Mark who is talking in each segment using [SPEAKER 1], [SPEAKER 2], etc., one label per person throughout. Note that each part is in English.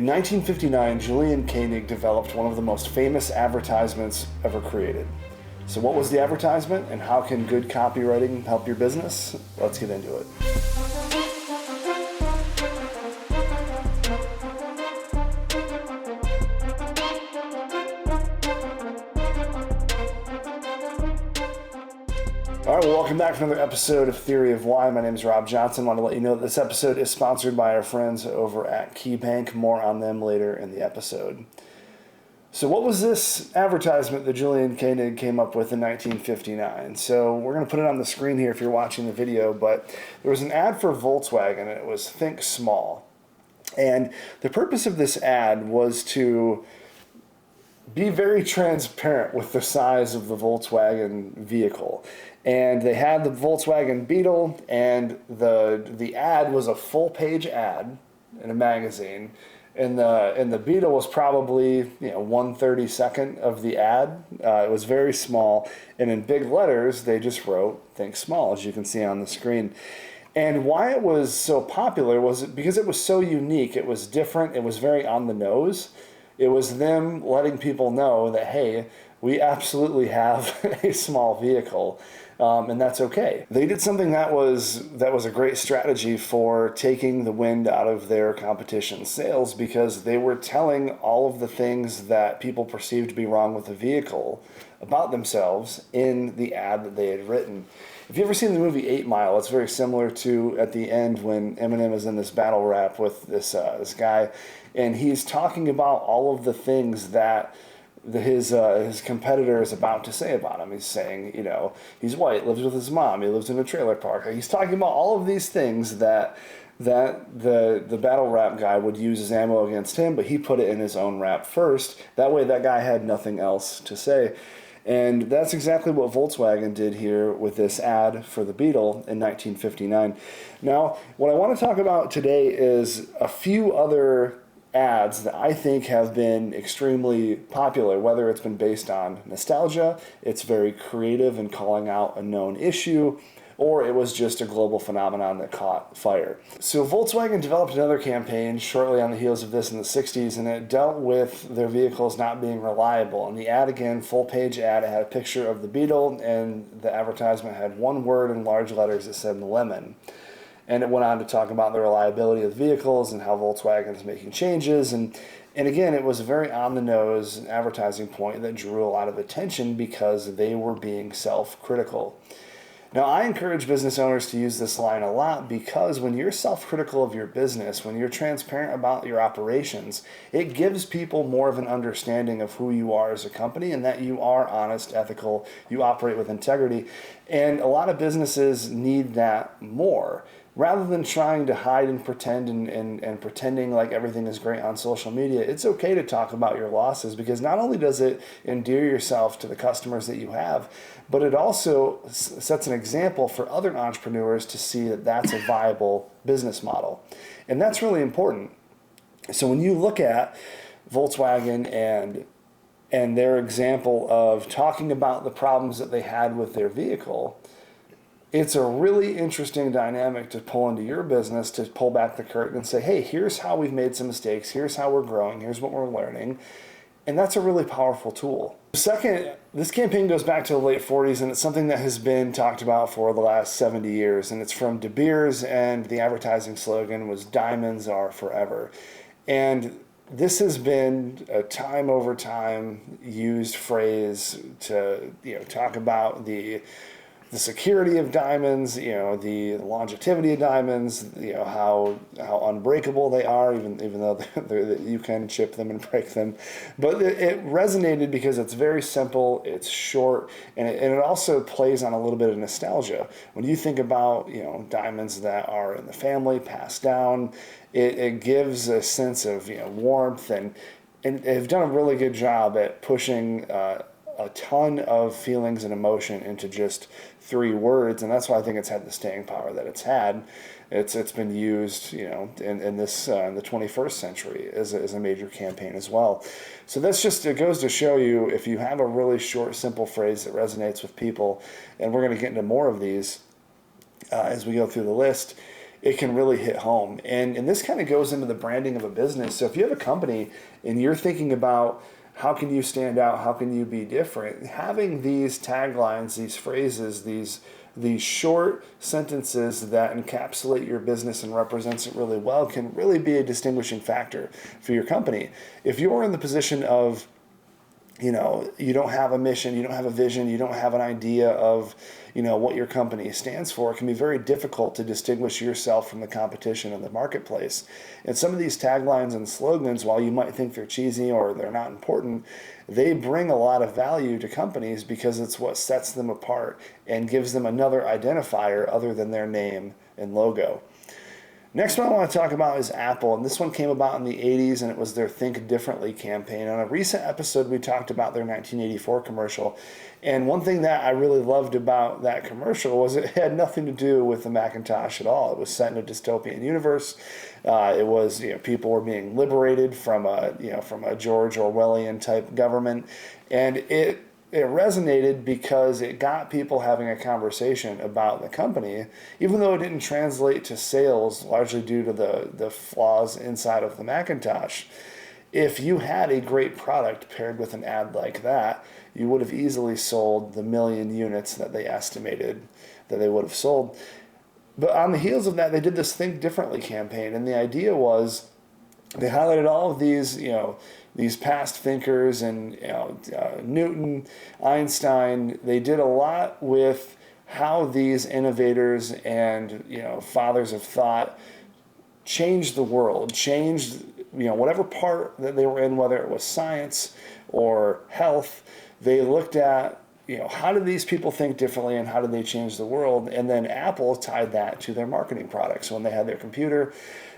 [SPEAKER 1] In 1959, Julian Koenig developed one of the most famous advertisements ever created. So what was the advertisement, and how can good copywriting help your business? Let's get into it. All right, well, welcome back to another episode of Theory of Why. My name is Rob Johnson. I want to let you know that this episode is sponsored by our friends over at KeyBank. More on them later in the episode. So what was this advertisement that Julian Koenig came up with in 1959? So we're going to put it on the screen here if you're watching the video, but there was an ad for Volkswagen, and it was Think Small. And the purpose of this ad was to be very transparent with the size of the Volkswagen vehicle. And they had the Volkswagen Beetle, and the ad was a full-page ad in a magazine. And the Beetle was probably 1/32 of the ad. It was very small, and in big letters they just wrote "Think Small," as you can see on the screen. And why it was so popular was because it was so unique. It was different. It was very on the nose. It was them letting people know that, hey, we absolutely have a small vehicle, and that's okay. They did something that was a great strategy for taking the wind out of their competition's sails, because they were telling all of the things that people perceived to be wrong with the vehicle about themselves in the ad that they had written. If you've ever seen the movie 8 Mile, it's very similar to at the end when Eminem is in this battle rap with this guy, and he's talking about all of the things that his competitor is about to say about him. He's saying, he's white, lives with his mom, he lives in a trailer park. He's talking about all of these things that the battle rap guy would use as ammo against him, but he put it in his own rap first. That way that guy had nothing else to say. And that's exactly what Volkswagen did here with this ad for the Beetle in 1959. Now, what I want to talk about today is a few other ads that I think have been extremely popular, whether it's been based on nostalgia, it's very creative in calling out a known issue, or it was just a global phenomenon that caught fire. So Volkswagen developed another campaign shortly on the heels of this in the 60s, and it dealt with their vehicles not being reliable. And the ad, again, full-page ad, it had a picture of the Beetle, and the advertisement had one word in large letters that said lemon. And it went on to talk about the reliability of the vehicles and how Volkswagen is making changes. And again, it was a very on-the-nose advertising point that drew a lot of attention because they were being self-critical. Now, I encourage business owners to use this line a lot, because when you're self-critical of your business, when you're transparent about your operations, it gives people more of an understanding of who you are as a company and that you are honest, ethical, you operate with integrity. And a lot of businesses need that more. Rather than trying to hide and pretend and pretending like everything is great on social media, it's okay to talk about your losses, because not only does it endear yourself to the customers that you have, but it also sets an example for other entrepreneurs to see that that's a viable business model. And that's really important. So when you look at Volkswagen and their example of talking about the problems that they had with their vehicle, it's a really interesting dynamic to pull into your business, to pull back the curtain and say, hey, here's how we've made some mistakes, here's how we're growing, here's what we're learning. And that's a really powerful tool. Second, this campaign goes back to the late 40s, and it's something that has been talked about for the last 70 years. And it's from De Beers, and the advertising slogan was "Diamonds are forever." And this has been a time over time used phrase to talk about the security of diamonds, the longevity of diamonds, how unbreakable they are, even though you can chip them and break them. But it resonated because it's very simple, it's short, and it also plays on a little bit of nostalgia. When you think about diamonds that are in the family, passed down, it gives a sense of warmth, and they've done a really good job at pushing a ton of feelings and emotion into just 3 words, and that's why I think it's had the staying power that it's had. It's been used, in the 21st century as a major campaign as well. So it goes to show you, if you have a really short, simple phrase that resonates with people, and we're going to get into more of these as we go through the list, it can really hit home. And this kind of goes into the branding of a business. So if you have a company and you're thinking about how can you stand out, how can you be different, having these taglines, these phrases, these short sentences that encapsulate your business and represents it really well can really be a distinguishing factor for your company. If you're in the position of, you don't have a mission, you don't have a vision, you don't have an idea of, what your company stands for, it can be very difficult to distinguish yourself from the competition in the marketplace. And some of these taglines and slogans, while you might think they're cheesy or they're not important, they bring a lot of value to companies because it's what sets them apart and gives them another identifier other than their name and logo. Next one I want to talk about is Apple, and this one came about in the 80s, and it was their Think Differently campaign. On a recent episode, we talked about their 1984 commercial, and one thing that I really loved about that commercial was it had nothing to do with the Macintosh at all. It was set in a dystopian universe. It was, people were being liberated from a George Orwellian type government, and it resonated because it got people having a conversation about the company, even though it didn't translate to sales, largely due to the flaws inside of the Macintosh. If you had a great product paired with an ad like that, you would have easily sold the 1 million units that they estimated that they would have sold. But on the heels of that, they did this Think Differently campaign, and the idea was they highlighted all of these past thinkers and Newton, Einstein. They did a lot with how these innovators and fathers of thought changed the world, changed whatever part that they were in, whether it was science or health. They looked at how did these people think differently and how did they change the world? And then Apple tied that to their marketing products. So when they had their computer,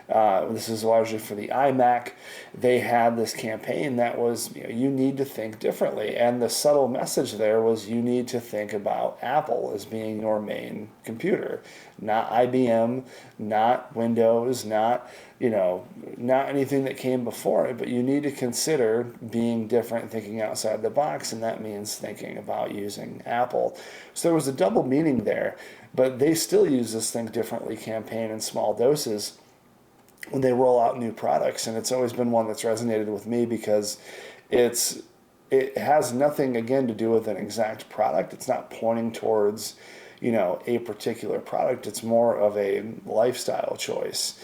[SPEAKER 1] this is largely for the iMac, they had this campaign that was, you need to think differently. And the subtle message there was you need to think about Apple as being your main computer, not IBM, not Windows, not anything that came before it, but you need to consider being different, thinking outside the box, and that means thinking about using Apple. So there was a double meaning there, but they still use this Think Differently campaign in small doses when they roll out new products, and it's always been one that's resonated with me because it has nothing, again, to do with an exact product. It's not pointing towards a particular product. It's more of a lifestyle choice,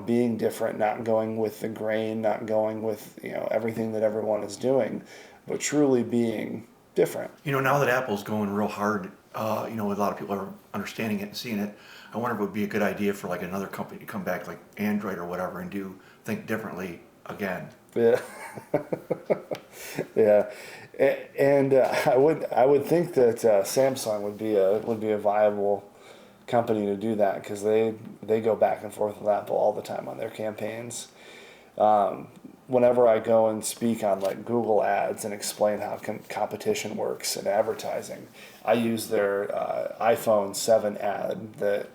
[SPEAKER 1] being different, not going with the grain, not going with everything that everyone is doing, but truly being different.
[SPEAKER 2] Now that Apple's going real hard, a lot of people are understanding it and seeing it. I wonder if it would be a good idea for like another company to come back, like Android or whatever, and Think Differently again.
[SPEAKER 1] Yeah, yeah, and I would think that Samsung would be a viable company to do that because they go back and forth with Apple all the time on their campaigns. Whenever I go and speak on like Google Ads and explain how competition works in advertising, I use their iPhone 7 ad that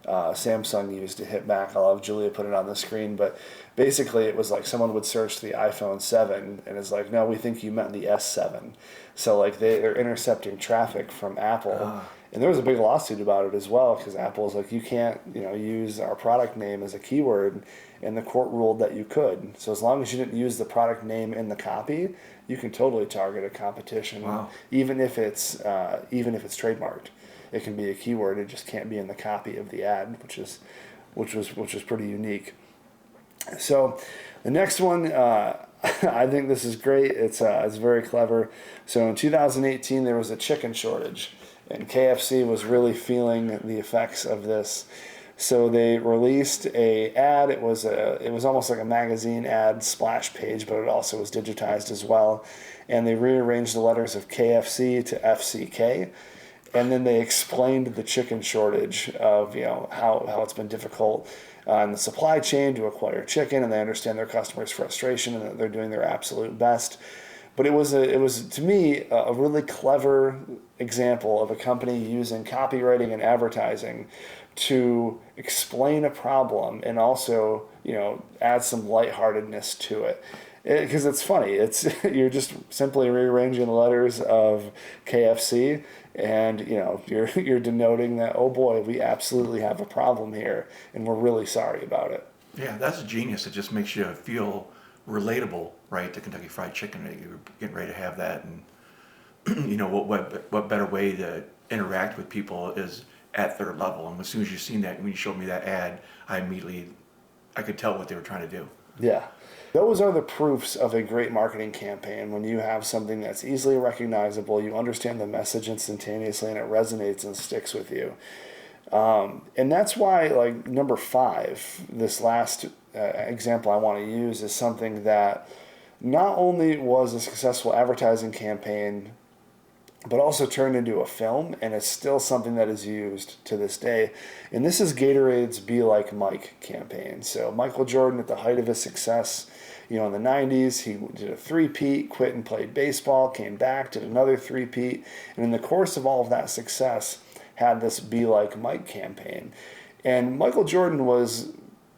[SPEAKER 1] Samsung used to hit back. I'll have Julia put it on the screen, but basically it was like someone would search the iPhone 7 and it's like, no, we think you meant the S7. So like they're intercepting traffic from Apple. And there was a big lawsuit about it as well because Apple's like, you can't use our product name as a keyword, and the court ruled that you could. So as long as you didn't use the product name in the copy, you can totally target a competition.
[SPEAKER 2] Wow.
[SPEAKER 1] even if it's trademarked. It can be a keyword. It just can't be in the copy of the ad, which was pretty unique. So the next one, I think this is great. It's very clever. So in 2018 there was a chicken shortage, and KFC was really feeling the effects of this. So they released a ad. It was almost like a magazine ad splash page, but it also was digitized as well. And they rearranged the letters of KFC to FCK. And then they explained the chicken shortage of how it's been difficult in the supply chain to acquire chicken, and they understand their customers' frustration and that they're doing their absolute best. But it was to me a really clever example of a company using copywriting and advertising to explain a problem and also add some lightheartedness to it. Because it's funny. You're just simply rearranging the letters of KFC, and you're denoting that, oh boy, we absolutely have a problem here, and we're really sorry about it.
[SPEAKER 2] Yeah, that's genius. It just makes you feel relatable, right, to Kentucky Fried Chicken. You're getting ready to have that, and what better way to interact with people is at their level. And as soon as you seen that, when you showed me that ad, I could tell what they were trying to do.
[SPEAKER 1] Yeah. Those are the proofs of a great marketing campaign, when you have something that's easily recognizable, you understand the message instantaneously, and it resonates and sticks with you. And that's why, like, number 5, this last example I want to use, is something that not only was a successful advertising campaign, but also turned into a film, and it's still something that is used to this day. And this is Gatorade's Be Like Mike campaign. So Michael Jordan, at the height of his success, in the 90s, he did a three-peat, quit and played baseball, came back, did another three-peat, and in the course of all of that success, had this Be Like Mike campaign. And Michael Jordan was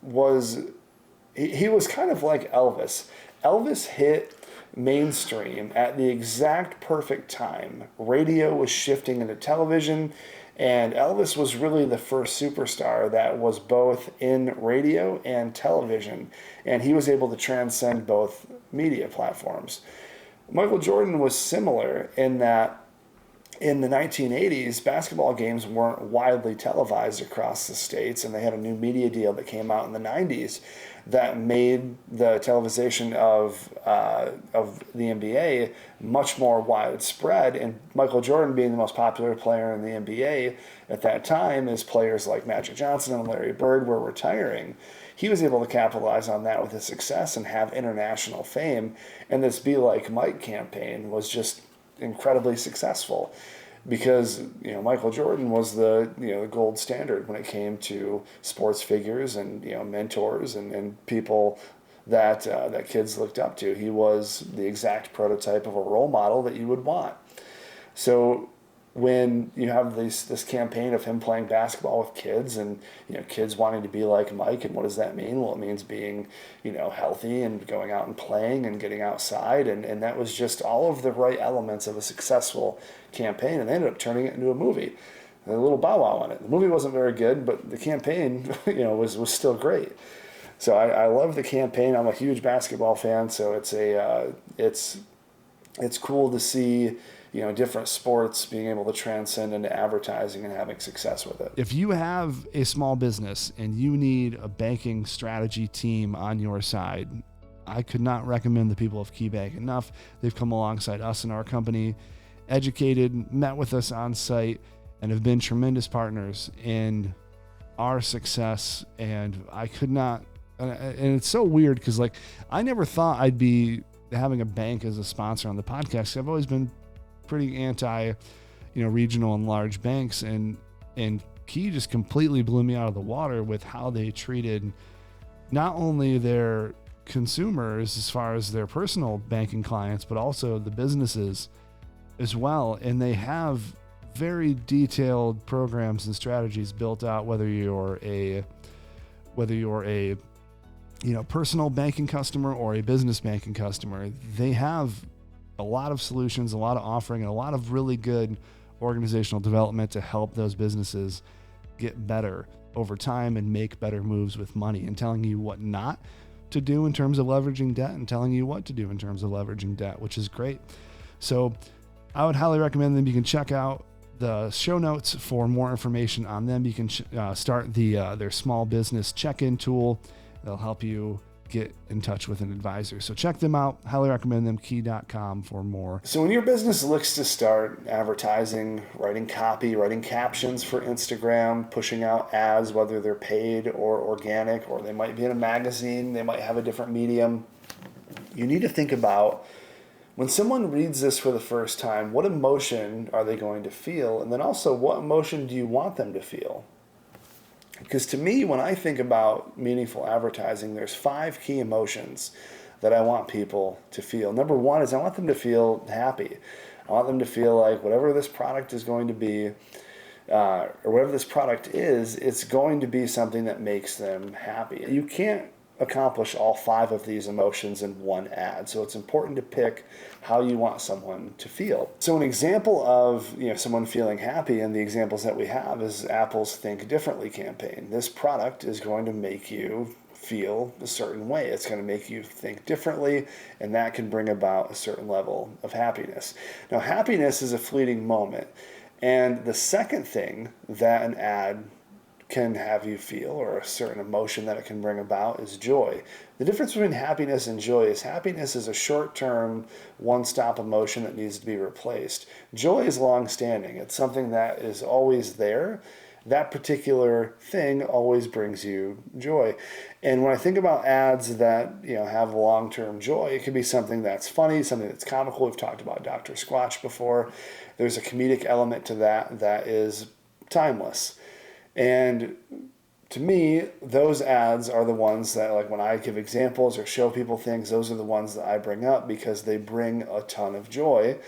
[SPEAKER 1] kind of like Elvis. Elvis hit mainstream at the exact perfect time. Radio was shifting into television, and Elvis was really the first superstar that was both in radio and television, and he was able to transcend both media platforms. Michael Jordan was similar in that in the 1980s, basketball games weren't widely televised across the states, and they had a new media deal that came out in the 90s that made the television of the NBA much more widespread. And Michael Jordan, being the most popular player in the NBA at that time, as players like Magic Johnson and Larry Bird were retiring, he was able to capitalize on that with his success and have international fame. And this Be Like Mike campaign was just incredibly successful, because Michael Jordan was the gold standard when it came to sports figures and mentors and people that kids looked up to. He was the exact prototype of a role model that you would want. So when you have this campaign of him playing basketball with kids, and kids wanting to be like Mike, and what does that mean? Well, it means being healthy and going out and playing and getting outside, and that was just all of the right elements of a successful campaign, and they ended up turning it into a movie. A little bow wow on it. The movie wasn't very good, but the campaign was still great. So I love the campaign. I'm a huge basketball fan, so it's cool to see different sports being able to transcend into advertising and having success with it.
[SPEAKER 3] If you have a small business and you need a banking strategy team on your side, I could not recommend the people of KeyBank enough. They've come alongside us and our company, educated, met with us on site, and have been tremendous partners in our success. And I could not, and it's so weird because I never thought I'd be having a bank as a sponsor on the podcast. I've always been pretty anti, regional and large banks, and Key just completely blew me out of the water with how they treated not only their consumers as far as their personal banking clients, but also the businesses as well. And they have very detailed programs and strategies built out, whether you're a personal banking customer or a business banking customer. They have a lot of solutions, a lot of offering, and a lot of really good organizational development to help those businesses get better over time and make better moves with money, and telling you what not to do in terms of leveraging debt and telling you what to do in terms of leveraging debt, which is great. So I would highly recommend them. You can check out the show notes for more information on them. You can start their small business check-in tool. They'll help you get in touch with an advisor. So check them out. Highly recommend them. Key.com for more.
[SPEAKER 1] So when your business looks to start advertising, writing copy, writing captions for Instagram, pushing out ads, whether they're paid or organic, or they might be in a magazine, they might have a different medium, you need to think about, when someone reads this for the first time, what emotion are they going to feel? And then also, what emotion do you want them to feel? Because to me, when I think about meaningful advertising, there's 5 key emotions that I want people to feel. Number 1 is I want them to feel happy. I want them to feel like whatever this product is going to be, or whatever this product is, it's going to be something that makes them happy. You can't accomplish all 5 of these emotions in one ad. So it's important to pick how you want someone to feel. So an example of someone feeling happy, and the examples that we have, is Apple's Think Differently campaign. This product is going to make you feel a certain way. It's going to make you think differently, and that can bring about a certain level of happiness. Now, happiness is a fleeting moment, and the second thing that an ad can have you feel, or a certain emotion that it can bring about, is joy. The difference between happiness and joy is happiness is a short-term, one-stop emotion that needs to be replaced. Joy is long-standing. It's something that is always there. That particular thing always brings you joy. And when I think about ads that have long-term joy, it can be something that's funny, something that's comical. We've talked about Dr. Squatch before. There's a comedic element to that is timeless. And to me, those ads are the ones that, like, when I give examples or show people things, those are the ones that I bring up because they bring a ton of joy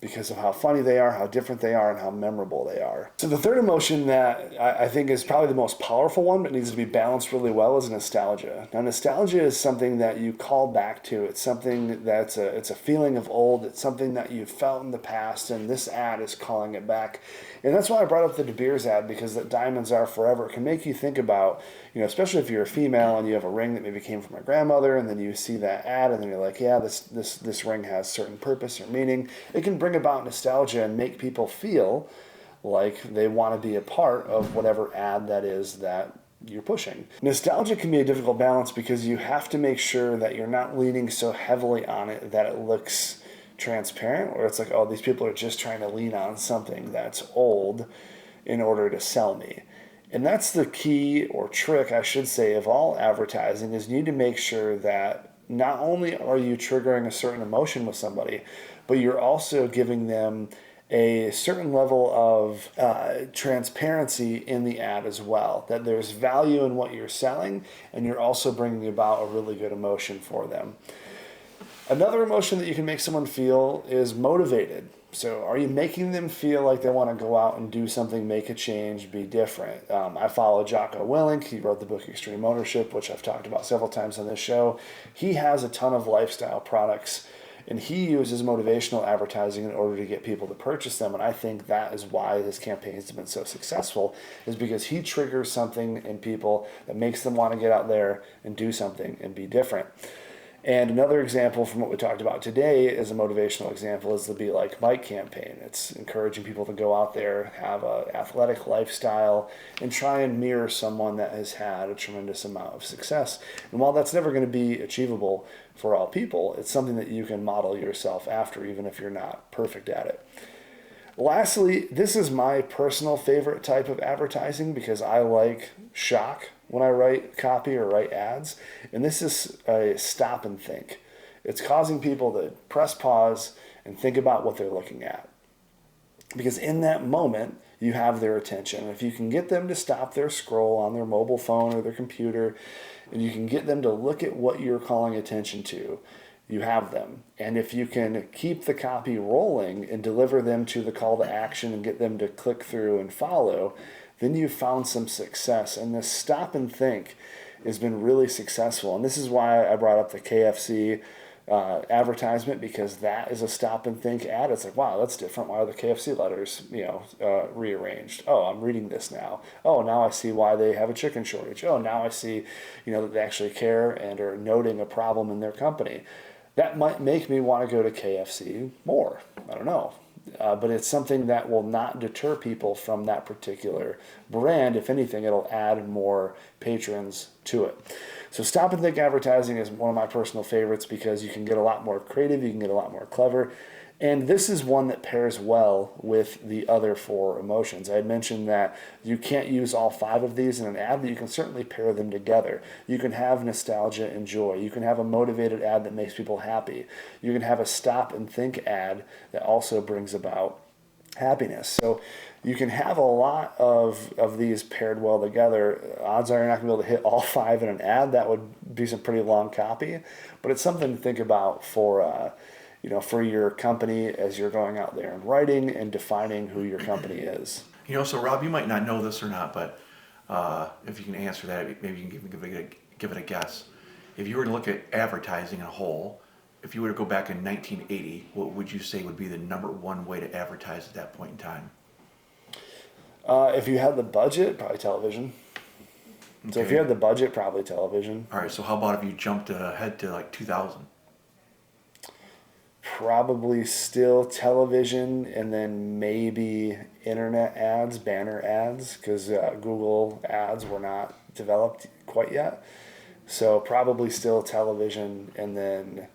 [SPEAKER 1] because of how funny they are, how different they are, and how memorable they are. So the third emotion that I think is probably the most powerful one, but needs to be balanced really well, is nostalgia. Now, nostalgia is something that you call back to. It's something that's it's a feeling of old. It's something that you felt in the past, and this ad is calling it back. And that's why I brought up the De Beers ad, because that diamonds are forever. It can make you think about, especially if you're a female and you have a ring that maybe came from a grandmother, and then you see that ad, and then you're like, yeah, this ring has certain purpose or meaning. It can bring about nostalgia and make people feel like they want to be a part of whatever ad that is that you're pushing. Nostalgia can be a difficult balance because you have to make sure that you're not leaning so heavily on it that it looks transparent, or it's like, oh, these people are just trying to lean on something that's old in order to sell me. And that's the key, or trick, I should say, of all advertising, is you need to make sure that not only are you triggering a certain emotion with somebody, but you're also giving them a certain level of transparency in the ad as well, that there's value in what you're selling, and you're also bringing about a really good emotion for them. Another emotion that you can make someone feel is motivated. So are you making them feel like they want to go out and do something, make a change, be different? I follow Jocko Willink. He wrote the book Extreme Ownership, which I've talked about several times on this show. He has a ton of lifestyle products, and he uses motivational advertising in order to get people to purchase them. And I think that is why his campaign has been so successful, is because he triggers something in people that makes them want to get out there and do something and be different. And another example from what we talked about today is a motivational example, is the Be Like Mike campaign. It's encouraging people to go out there, have an athletic lifestyle, and try and mirror someone that has had a tremendous amount of success. And while that's never going to be achievable for all people, it's something that you can model yourself after, even if you're not perfect at it. Lastly, this is my personal favorite type of advertising because I like shock when I write copy or write ads. And this is a stop and think. It's causing people to press pause and think about what they're looking at. Because in that moment, you have their attention. If you can get them to stop their scroll on their mobile phone or their computer, and you can get them to look at what you're calling attention to, you have them. And if you can keep the copy rolling and deliver them to the call to action and get them to click through and follow, then you've found some success. And this stop and think has been really successful. And this is why I brought up the KFC advertisement, because that is a stop and think ad. It's like, wow, that's different. Why are the KFC letters, rearranged? Oh, I'm reading this now. Oh, now I see why they have a chicken shortage. Oh, now I see, that they actually care and are noting a problem in their company. That might make me want to go to KFC more. I don't know. But it's something that will not deter people from that particular brand. If anything, it'll add more patrons to it. So stop and think advertising is one of my personal favorites because you can get a lot more creative, you can get a lot more clever. And this is one that pairs well with the other 4 emotions. I had mentioned that you can't use all 5 of these in an ad, but you can certainly pair them together. You can have nostalgia and joy. You can have a motivated ad that makes people happy. You can have a stop and think ad that also brings about happiness. So you can have a lot of these paired well together. Odds are you're not going to be able to hit all 5 in an ad. That would be some pretty long copy. But it's something to think about for your company as you're going out there and writing and defining who your company is.
[SPEAKER 2] So Rob, you might not know this or not, but if you can answer that, maybe you can give it a guess. if you were to look at advertising in a whole, if you were to go back in 1980, what would you say would be the number one way to advertise at that point in time?
[SPEAKER 1] If you had the budget, probably television. So if
[SPEAKER 2] Okay.
[SPEAKER 1] you had the budget, probably television.
[SPEAKER 2] All right, so how about if you jumped ahead to like 2000?
[SPEAKER 1] Probably still television, and then maybe internet ads, banner ads, because Google ads were not developed quite yet. So probably still television, and then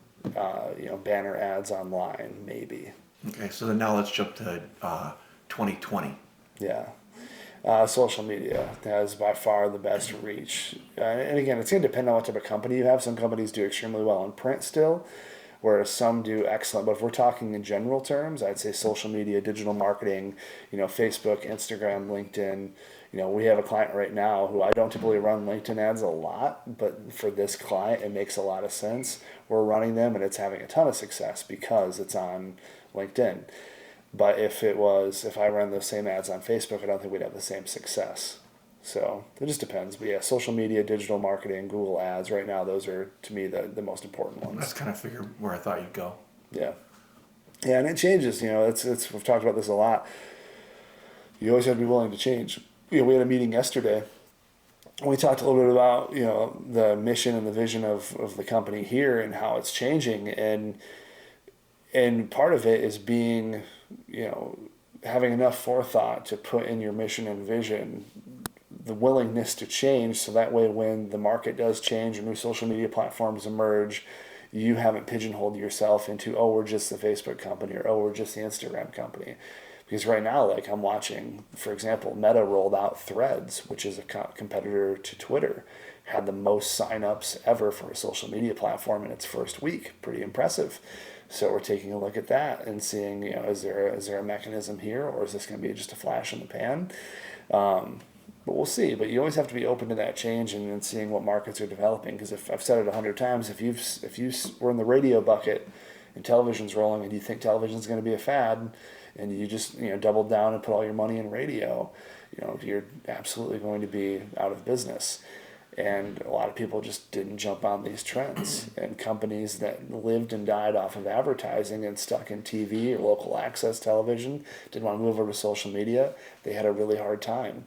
[SPEAKER 1] banner ads online, maybe.
[SPEAKER 2] Okay, so then now let's jump to 2020.
[SPEAKER 1] Yeah. Social media has by far the best reach. And again, it's going to depend on what type of company you have. Some companies do extremely well in print still, whereas some do excellent. But if we're talking in general terms, I'd say social media, digital marketing, Facebook, Instagram, LinkedIn. We have a client right now who I don't typically run LinkedIn ads a lot, but for this client, it makes a lot of sense. We're running them, and it's having a ton of success because it's on LinkedIn. But if I ran those same ads on Facebook, I don't think we'd have the same success. So it just depends. But yeah, social media, digital marketing, Google ads, right now, those are, to me, the most important ones.
[SPEAKER 2] That's kind of figure where I thought you'd go.
[SPEAKER 1] Yeah. Yeah, and it changes. We've talked about this a lot. You always have to be willing to change. We had a meeting yesterday. We talked a little bit about, the mission and the vision of the company here and how it's changing. And part of it is being, having enough forethought to put in your mission and vision, the willingness to change, so that way when the market does change or new social media platforms emerge, you haven't pigeonholed yourself into, we're just the Facebook company, or we're just the Instagram company. Because right now, like I'm watching, for example, Meta rolled out Threads, which is a competitor to Twitter, had the most signups ever for a social media platform in its first week. Pretty impressive. So we're taking a look at that and seeing, is there a mechanism here, or is this going to be just a flash in the pan? But we'll see. But you always have to be open to that change and seeing what markets are developing. Because if I've said it 100 times, if you were in the radio bucket and television's rolling, and you think television's going to be a fad, and you just double down and put all your money in radio, you're absolutely going to be out of business. And a lot of people just didn't jump on these trends. And companies that lived and died off of advertising and stuck in TV or local access television didn't want to move over to social media. They had a really hard time.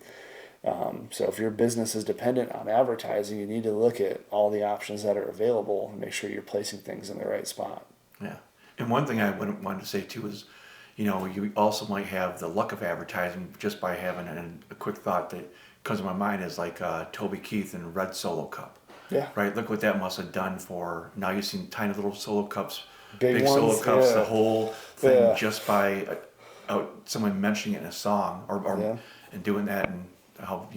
[SPEAKER 1] So if your business is dependent on advertising, you need to look at all the options that are available and make sure you're placing things in the right spot.
[SPEAKER 2] Yeah. And one thing I wanted to say too is, you also might have the luck of advertising just by having a quick thought that comes to my mind is like Toby Keith and Red Solo Cup.
[SPEAKER 1] Yeah.
[SPEAKER 2] Right? Look what that must have done for, now you've seen tiny little solo cups,
[SPEAKER 1] Big ones,
[SPEAKER 2] solo cups,
[SPEAKER 1] yeah.
[SPEAKER 2] the whole thing
[SPEAKER 1] Yeah.
[SPEAKER 2] just by someone mentioning it in a song or and doing that, and how,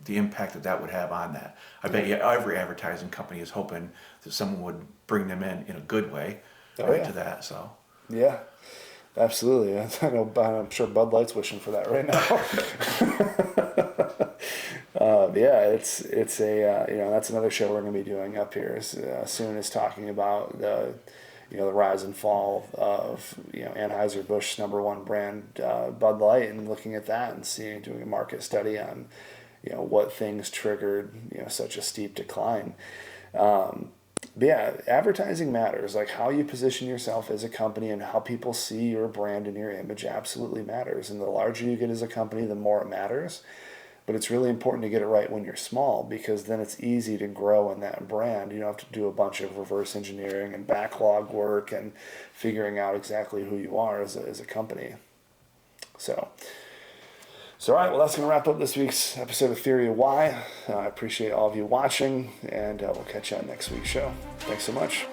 [SPEAKER 2] the impact that would have on that. I bet you every advertising company is hoping that someone would bring them in a good way to that. So
[SPEAKER 1] Yeah, absolutely. I'm sure Bud Light's wishing for that right now. It's a that's another show we're going to be doing up here soon, is talking about the rise and fall of Anheuser-Busch #1 brand Bud Light, and looking at that and doing a market study on what things triggered such a steep decline. But yeah, advertising matters. Like how you position yourself as a company and how people see your brand and your image absolutely matters. And the larger you get as a company, the more it matters. But it's really important to get it right when you're small, because then it's easy to grow in that brand. You don't have to do a bunch of reverse engineering and backlog work and figuring out exactly who you are as a company. So all right, well, that's going to wrap up this week's episode of Theory of Why. I appreciate all of you watching, and we'll catch you on next week's show. Thanks so much.